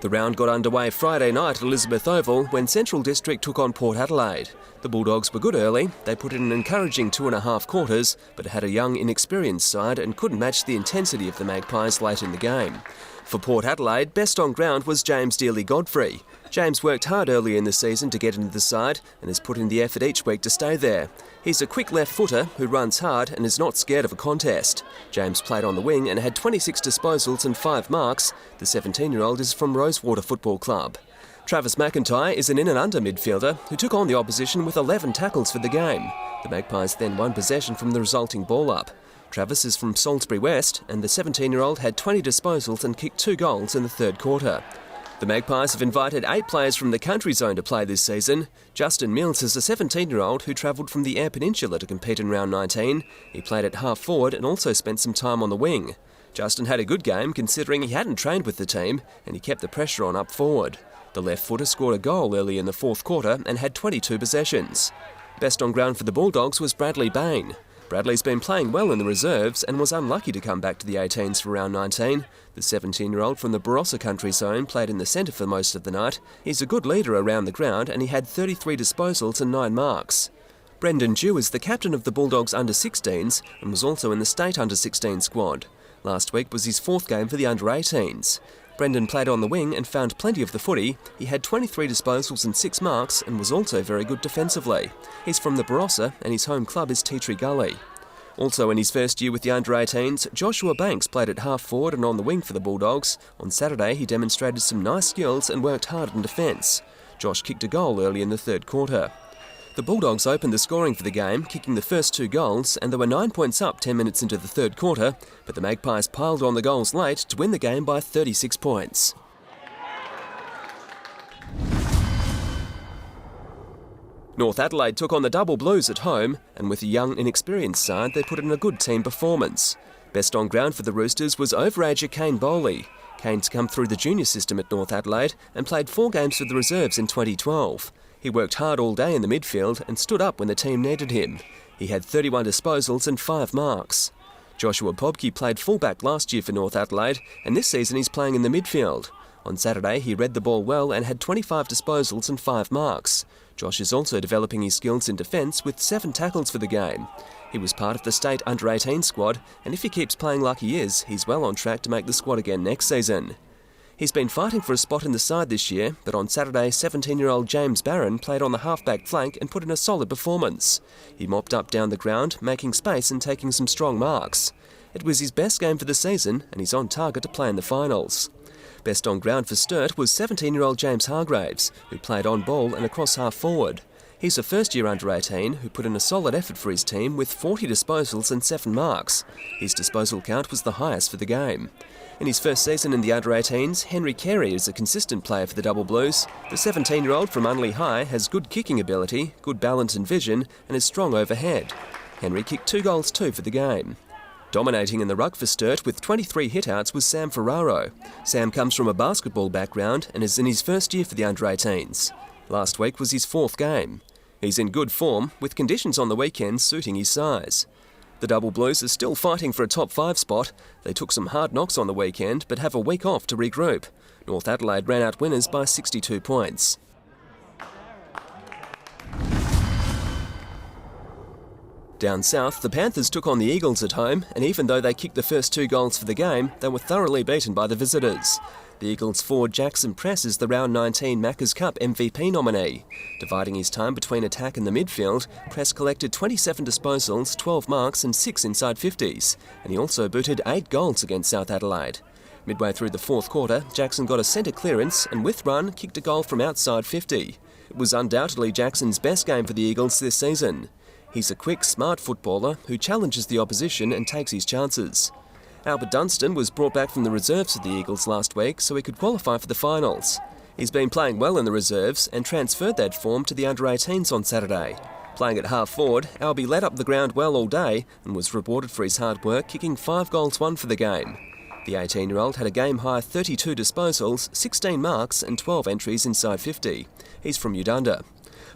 The round got underway Friday night at Elizabeth Oval when Central District took on Port Adelaide. The Bulldogs were good early. They put in an encouraging 2.5 quarters, but had a young, inexperienced side and couldn't match the intensity of the Magpies late in the game. For Port Adelaide, best on ground was James Coventry. James worked hard early in the season to get into the side and has put in the effort each week to stay there. He's a quick left footer who runs hard and is not scared of a contest. James played on the wing and had 26 disposals and 5 marks. The 17-year-old is from Rosewater Football Club. Travis McIntyre is an in and under midfielder who took on the opposition with 11 tackles for the game. The Magpies then won possession from the resulting ball up. Travis is from Salisbury West and the 17-year-old had 20 disposals and kicked 2 goals in the third quarter. The Magpies have invited 8 players from the country zone to play this season. Justin Mills is a 17-year-old who travelled from the Eyre Peninsula to compete in round 19. He played at half forward and also spent some time on the wing. Justin had a good game considering he hadn't trained with the team and he kept the pressure on up forward. The left footer scored a goal early in the fourth quarter and had 22 possessions. Best on ground for the Bulldogs was Bradley Bain. Bradley's been playing well in the reserves and was unlucky to come back to the 18s for round 19. The 17-year-old from the Barossa country zone played in the centre for most of the night. He's a good leader around the ground and he had 33 disposals and 9 marks. Brendan Dew is the captain of the Bulldogs under-16s and was also in the state under-16 squad. Last week was his 4th game for the under-18s. Brendan played on the wing and found plenty of the footy. He had 23 disposals and 6 marks and was also very good defensively. He's from the Barossa and his home club is Tea Tree Gully. Also in his first year with the under-18s, Joshua Banks played at half forward and on the wing for the Bulldogs. On Saturday he demonstrated some nice skills and worked hard in defence. Josh kicked a goal early in the third quarter. The Bulldogs opened the scoring for the game, kicking the first 2 goals, and they were 9 points up 10 minutes into the third quarter, but the Magpies piled on the goals late to win the game by 36 points. North Adelaide took on the Double Blues at home, and with a young, inexperienced side, they put in a good team performance. Best on ground for the Roosters was overager Kane Bowley. Kane's come through the junior system at North Adelaide and played 4 games for the reserves in 2012. He worked hard all day in the midfield and stood up when the team needed him. He had 31 disposals and 5 marks. Joshua Pobke played fullback last year for North Adelaide and this season he's playing in the midfield. On Saturday he read the ball well and had 25 disposals and 5 marks. Josh is also developing his skills in defence with 7 tackles for the game. He was part of the state under-18 squad and if he keeps playing like he is, he's well on track to make the squad again next season. He's been fighting for a spot in the side this year, but on Saturday, 17-year-old James Barron played on the half-back flank and put in a solid performance. He mopped up down the ground, making space and taking some strong marks. It was his best game for the season, and he's on target to play in the finals. Best on ground for Sturt was 17-year-old James Hargraves, who played on ball and across half-forward. He's a first-year under-18 who put in a solid effort for his team with 40 disposals and 7 marks. His disposal count was the highest for the game. In his first season in the under-18s, Henry Carey is a consistent player for the Double Blues. The 17-year-old from Unley High has good kicking ability, good balance and vision, and is strong overhead. Henry kicked 2 goals too for the game. Dominating in the ruck for Sturt with 23 hitouts was Sam Ferraro. Sam comes from a basketball background and is in his first year for the under-18s. Last week was his 4th game. He's in good form, with conditions on the weekend suiting his size. The Double Blues are still fighting for a top 5 spot. They took some hard knocks on the weekend, but have a week off to regroup. North Adelaide ran out winners by 62 points. Down south, the Panthers took on the Eagles at home, and even though they kicked the first 2 goals for the game, they were thoroughly beaten by the visitors. The Eagles forward Jackson Press is the round 19 Macca's Cup MVP nominee. Dividing his time between attack and the midfield, Press collected 27 disposals, 12 marks and 6 inside 50s, and he also booted 8 goals against South Adelaide. Midway through the fourth quarter, Jackson got a centre clearance and with run kicked a goal from outside 50. It was undoubtedly Jackson's best game for the Eagles this season. He's a quick, smart footballer who challenges the opposition and takes his chances. Albert Dunstan was brought back from the reserves of the Eagles last week so he could qualify for the finals. He's been playing well in the reserves and transferred that form to the under-18s on Saturday. Playing at half forward, Albie led up the ground well all day and was rewarded for his hard work, kicking 5 goals won for the game. The 18-year-old had a game-high 32 disposals, 16 marks and 12 entries inside 50. He's from Udunda.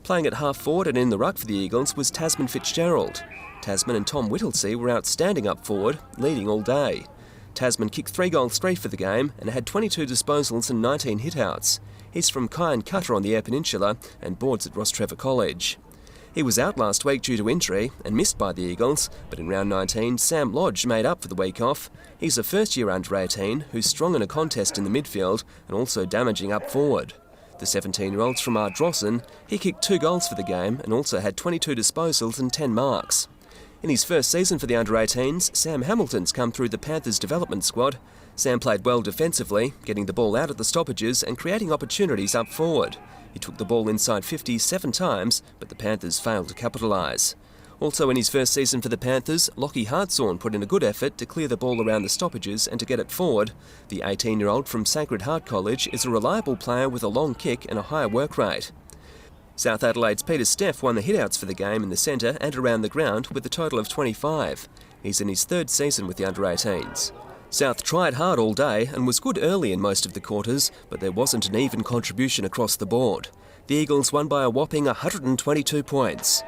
Playing at half forward and in the ruck for the Eagles was Tasman Fitzgerald. Tasman and Tom Whittlesey were outstanding up forward, leading all day. Tasman kicked 3 goals straight for the game and had 22 disposals and 19 hitouts. He's from Kyan Cutter on the Eyre Peninsula and boards at Rostrevor College. He was out last week due to injury and missed by the Eagles, but in round 19, Sam Lodge made up for the week off. He's a first-year under-18 who's strong in a contest in the midfield and also damaging up forward. The 17-year-old's from Ardrossan. He kicked 2 goals for the game and also had 22 disposals and 10 marks. In his first season for the under-18s, Sam Hamilton's come through the Panthers development squad. Sam played well defensively, getting the ball out at the stoppages and creating opportunities up forward. He took the ball inside 50 7 times, but the Panthers failed to capitalise. Also in his first season for the Panthers, Lockie Hartshorn put in a good effort to clear the ball around the stoppages and to get it forward. The 18-year-old from Sacred Heart College is a reliable player with a long kick and a higher work rate. South Adelaide's Peter Steff won the hitouts for the game in the centre and around the ground with a total of 25. He's in his 3rd season with the under-18s. South tried hard all day and was good early in most of the quarters, but there wasn't an even contribution across the board. The Eagles won by a whopping 122 points.